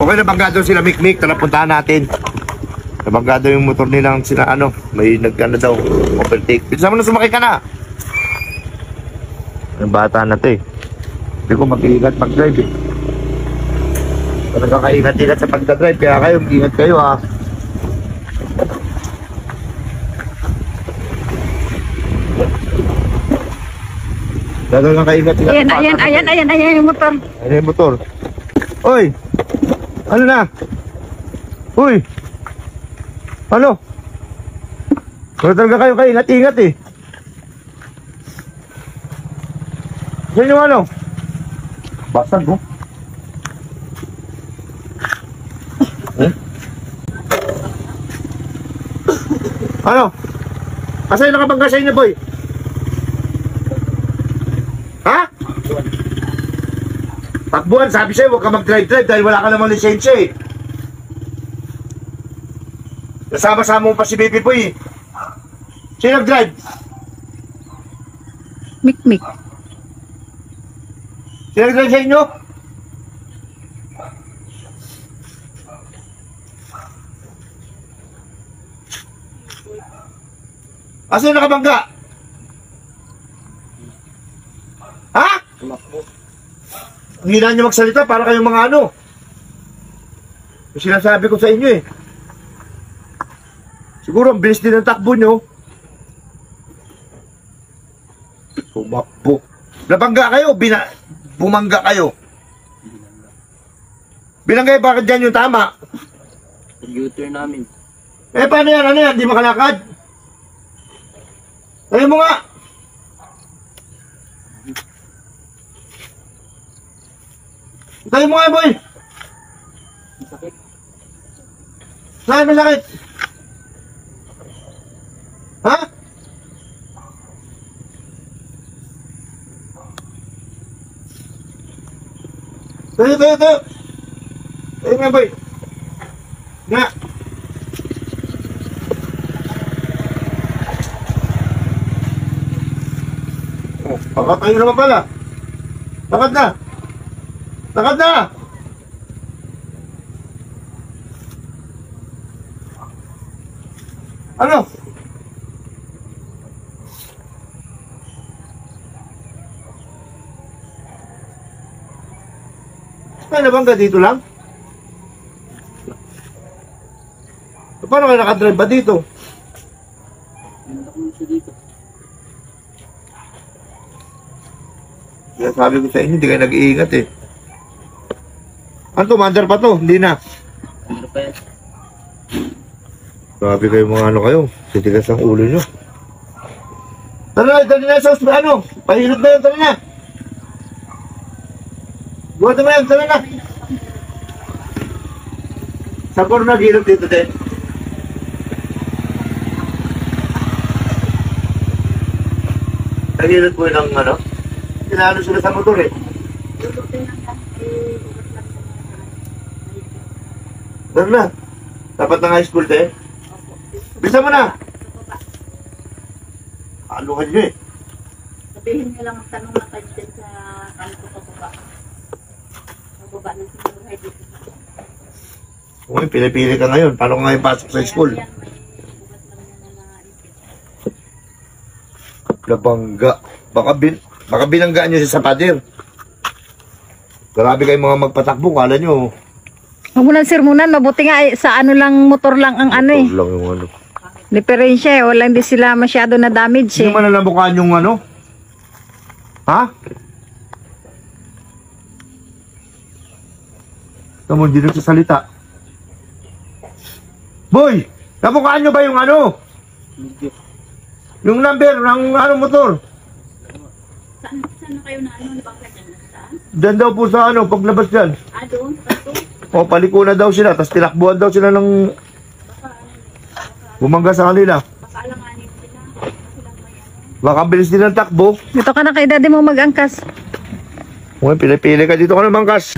Okay, nabanggado sila Mikmik. Tara, puntahan natin. Nabanggado yung motor nilang sila ano. May nagkano daw. Overtake. Bisa mo na sumakay ka na. Yung bata na to eh. Hindi ko mag-iingat pag-drive eh. Talagang kaingat-ingat sa pagdadrive. Kaya kayo, ingat kayo ha. Talagang kaingat-ingat. Ayan yung motor. Ayan yung motor. Oy! Ano na? Uy! Ano? Pero talaga kayo kaingat-ingat eh. Yan yung ano? Basag mo. Ano? Asa yung nakabangga sa inyo, boy? Ha? Takbuhan, sabi sa'yo, huwag ka mag-drive-drive dahil wala ka namang lisensya eh. Kasama-sama mo pa si Baby Boy eh. Sino nag-drive? Mikmik. Sino nag-drive sa inyo? Asa yung nakabangga? Ha? Ang hina nyo magsalita para kayong mga ano. Yung sinasabi ko sa inyo eh. Siguro ang bilis din ang takbo nyo. Tumakbo. Nabangga kayo, bumangga kayo. Binangga bakit dyan yung tama? Computer namin. Eh paano yan? Ano yan? Di makalakad? Tayo mo nga! Tayo mo nga, boy! Sakit. Saan masakit? Ha? Tayo! Tayo nga, boy! Nga! Oh, pakatayo naman pala! Lakad na! Lakad na! Ano? Ay, nabangga dito lang? Paano kayo nakadrive ba dito? Ganda ko siya dito. Kaya sabi ko sa inyo, hindi kayo nag-iingat eh. Ano to, mandar pa to? Hindi na. Ano pa yan? Grabe kayo mga ano kayo. Titigas ang ulo nyo. Tara na, dali na sa ano. Pahilot na yun, tara na. Buhat naman yan, tara na. Sa corner hilot dito din. Nahilot mo yun ang ano. Kinalo sila sa motor eh. Tara na. Dapat na high school tayo. Bisa mo na. Aluhan nyo eh. Sabihin nyo lang magtanong na kayo dyan sa kanto pababa. Pababa ng siguro dito. Uy, pili-pili ka ngayon. Paano ka ngayon pasok sa school? Nabangga. Baka binanggaan nyo siya sa pader. Grabe kayo mga magpatakbo. Kala nyo. Huwag mo lang sirmunan. Mabuti nga sa ano lang, motor lang ang ano eh. Motor lang yung ano. Diferensya eh. Wala hindi sila masyado na damage Hindi eh. naman nalabukaan yung ano. Ha? Tamo, hindi nagsasalita. Boy! Nabukaan nyo ba yung ano? Medyo. Yung number ng ano motor? Saan na kayo na ano? Bakit dyan na saan? Diyan daw po sa ano, paglabas dyan. Doon? Pato? O, paliko na daw sila. Tapos tinakbuhan daw sila ng bumangga sa kanila. Baka alanganin sila. Baka bilis din ang takbo. Dito ka na kay daddy mo mag-angkas. Uy, pili-pili ka dito ka naman, Kas.